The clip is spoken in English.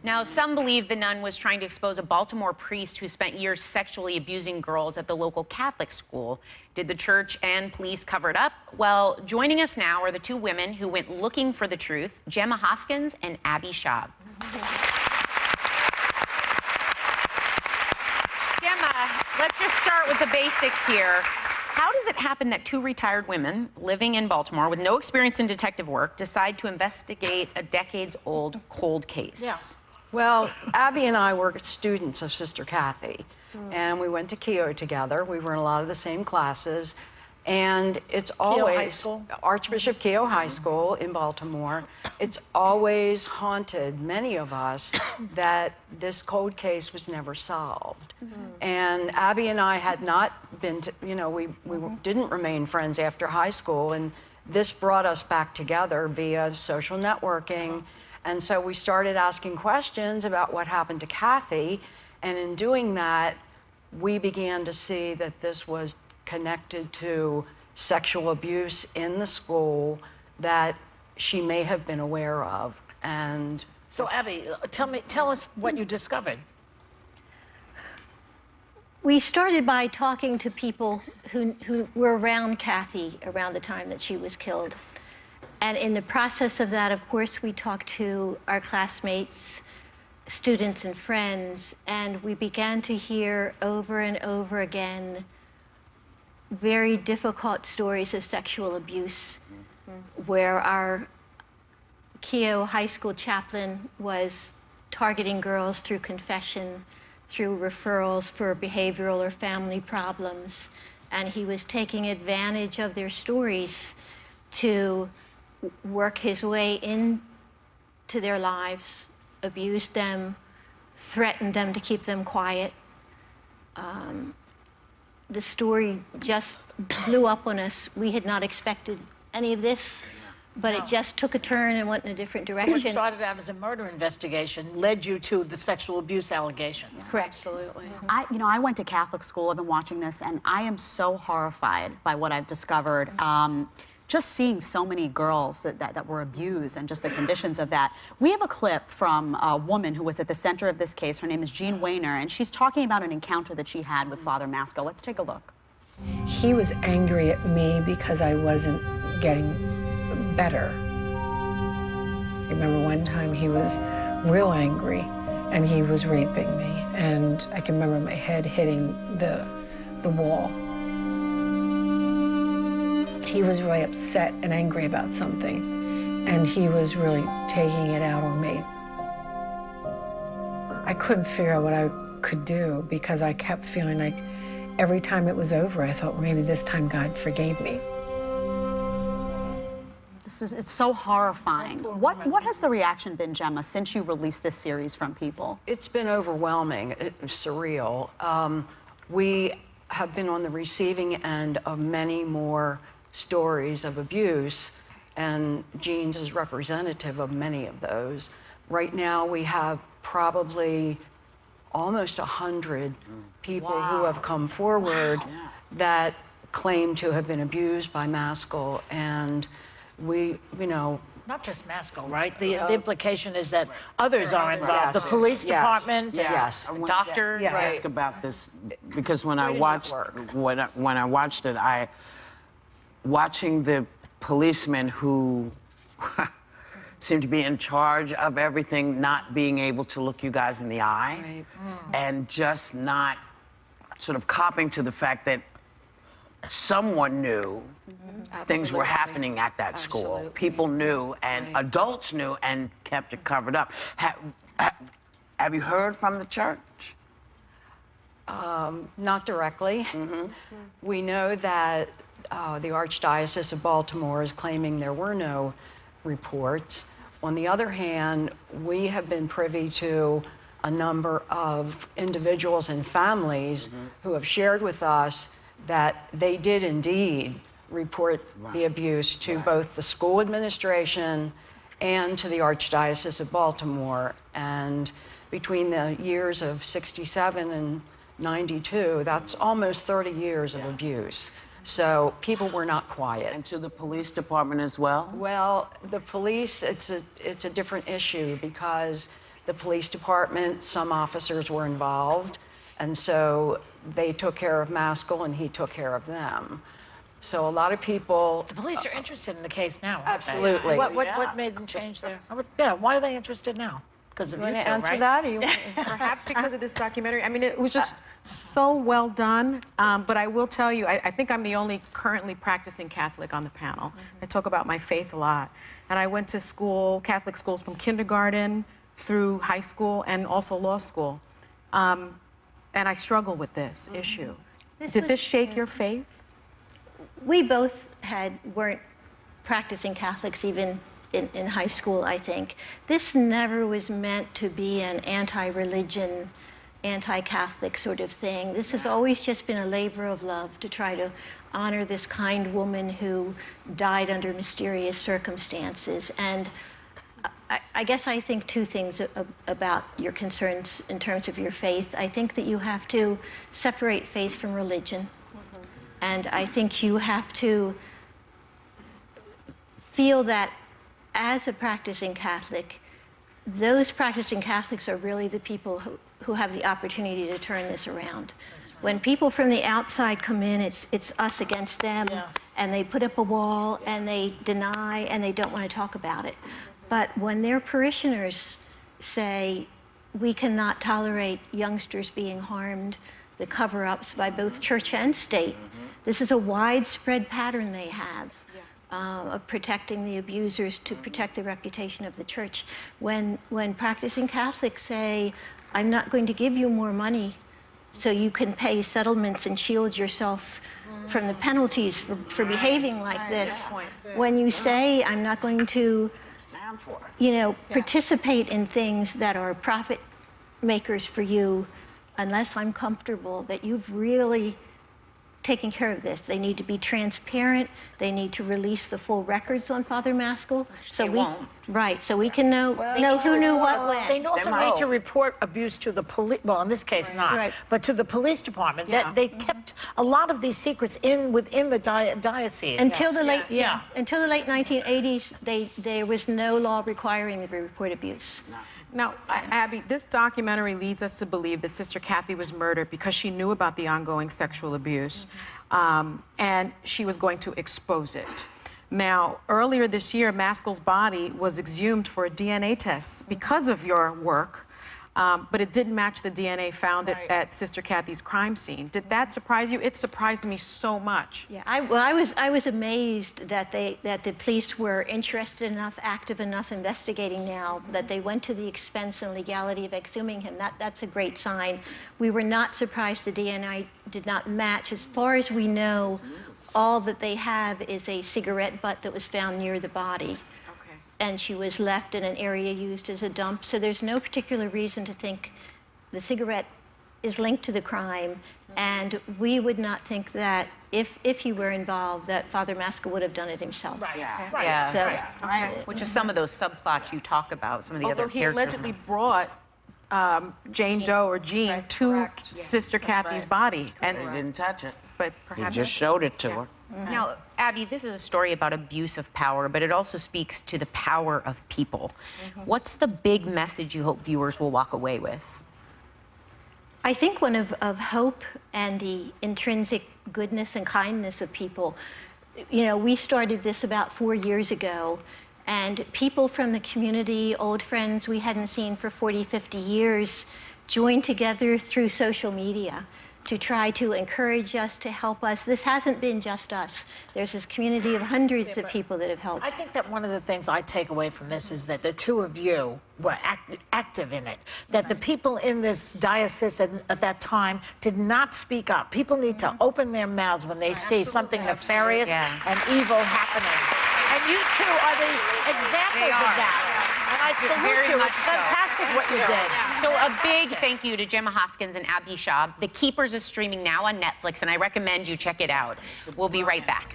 Now, some believe the nun was trying to expose a Baltimore priest who spent years sexually abusing girls at the local Catholic school. Did the church and police cover it up? Well, joining us now are the two women who went looking for the truth, Gemma Hoskins and Abby Schaub. Gemma, let's just start with the basics here. How does it happen that two retired women living in Baltimore with no experience in detective work decide to investigate a decades-old cold case? Yeah. Well, Abby and I were students of Sister Kathy, and we went to Keough together. We were in a lot of the same classes, and it's always High School? Archbishop Keough High School in Baltimore. It's always haunted many of us that this cold case was never solved. And Abby and I had not been, we didn't remain friends after high school, and this brought us back together via social networking. And so we started asking questions about what happened to Kathy, and in doing that, we began to see that this was connected to sexual abuse in the school that she may have been aware of. And So Abby, tell us what you discovered. We started by talking to people who were around Kathy around the time that she was killed. And in the process of that, of course, we talked to our classmates, students and friends, and we began to hear over and over again very difficult stories of sexual abuse, where our Keough High School chaplain was targeting girls through confession, through referrals for behavioral or family problems, and he was taking advantage of their stories to work his way into their lives, abused them, threatened them to keep them quiet. The story just blew up on us. We had not expected any of this, but it just took a turn and went in a different direction. What started out as a murder investigation led you to the sexual abuse allegations. Correct. absolutely. I went to Catholic school. I've been watching this, and I am so horrified by what I've discovered. Just seeing so many girls that were abused and just the conditions of that. We have a clip from a woman who was at the center of this case. Her name is Jean Wayner, and she's talking about an encounter that she had with Father Maskell. Let's take a look. He was angry at me because I wasn't getting better. I remember one time he was real angry and he was raping me, and I can remember my head hitting the wall. He was really upset and angry about something, and he was really taking it out on me. I couldn't figure out what I could do because I kept feeling like every time it was over, I thought, well, maybe this time God forgave me. It's so horrifying. What has the reaction been, Gemma, since you released this series from people? It's been overwhelming, surreal. We have been on the receiving end of many more stories of abuse, and Jean's is representative of many of those. Right now, we have probably almost 100 people who have come forward that claim to have been abused by Maskell, and we, Not just Maskell, right? The implication is that others are involved. The police Yes. department. Yes. A doctor. Yeah. Ask about this because when I watched when I watched it, watching the policemen who seemed to be in charge of everything, not being able to look you guys in the eye, and just not sort of copping to the fact that someone knew things were happening at that school. People knew, and adults knew, and kept it covered up. Have you heard from the church? Not directly. We know that the Archdiocese of Baltimore is claiming there were no reports. On the other hand, we have been privy to a number of individuals and families who have shared with us that they did indeed report the abuse to both the school administration and to the Archdiocese of Baltimore. And between the years of 67 and 92, that's almost 30 years of abuse. So people were not quiet. And to the police department as well? Well, the police, it's a different issue because The police department, some officers were involved, and so they took care of Maskell and he took care of them. So a lot of people, The police are interested in the case now, aren't they? Absolutely. What made them change their... Yeah, why are they interested now? Because of you you want two, to answer right? that? Or you, Perhaps because of this documentary. I mean, it was just so well done. But I will tell you, I think I'm the only currently practicing Catholic on the panel. I talk about my faith a lot. And I went to school, Catholic schools from kindergarten through high school and also law school. And I struggle with this issue. Did this shake your faith? We both weren't practicing Catholics even in high school, I think. This never was meant to be an anti-religion, anti-Catholic sort of thing. This has always just been a labor of love to try to honor this kind woman who died under mysterious circumstances. And I guess I think two things about your concerns in terms of your faith. I think that you have to separate faith from religion. And I think you have to feel that as a practicing Catholic, those practicing Catholics are really the people who have the opportunity to turn this around. When people from the outside come in, it's us against them, and they put up a wall, and they deny, and they don't want to talk about it. But when their parishioners say, we cannot tolerate youngsters being harmed, the cover-ups by both church and state, this is a widespread pattern they have. Of protecting the abusers to protect the reputation of the church. When practicing Catholics say, I'm not going to give you more money so you can pay settlements and shield yourself from the penalties for behaving like this. When you say, I'm not going to participate in things that are profit makers for you unless I'm comfortable that you've really taking care of this. They need to be transparent. They need to release the full records on Father Maskell. So we can know who knew what when. They also need to report abuse to the police. Well, in this case, not, but to the police department. That they kept a lot of these secrets within the diocese Until the late until the late 1980s, there was no law requiring them to report abuse. Now, Abby, this documentary leads us to believe that Sister Kathy was murdered because she knew about the ongoing sexual abuse, and she was going to expose it. Now, earlier this year, Maskell's body was exhumed for a DNA test because of your work, but it didn't match the DNA found at Sister Kathy's crime scene. Did that surprise you? It surprised me so much. Yeah, I was amazed that the police were interested enough, active enough, investigating now that they went to the expense and legality of exhuming him. That's a great sign. We were not surprised the DNA did not match. As far as we know, all that they have is a cigarette butt that was found near the body. And she was left in an area used as a dump. So there's no particular reason to think the cigarette is linked to the crime. And we would not think that if he were involved, that Father Maskell would have done it himself. Which is some of those subplots you talk about, some of the Although other he characters. allegedly brought Jane Doe or Jean to Sister Kathy's body. They didn't touch it. But He perhaps just showed it to her. Now, Abby, this is a story about abuse of power, but it also speaks to the power of people. What's the big message you hope viewers will walk away with? I think one of hope and the intrinsic goodness and kindness of people. We started this about 4 years ago, and people from the community, old friends we hadn't seen for 40, 50 years, joined together through social media to try to encourage us, to help us. This hasn't been just us. There's this community of hundreds of people that have helped. I think that one of the things I take away from this is that the two of you were active in it, that the people in this diocese at that time did not speak up. People need to open their mouths when they see something nefarious and evil happening. And you two are the examples of that. And I salute you. It's fantastic what you did. So a big thank you to Gemma Hoskins and Abby Schaub. The Keepers is streaming now on Netflix, and I recommend you check it out. We'll be right back.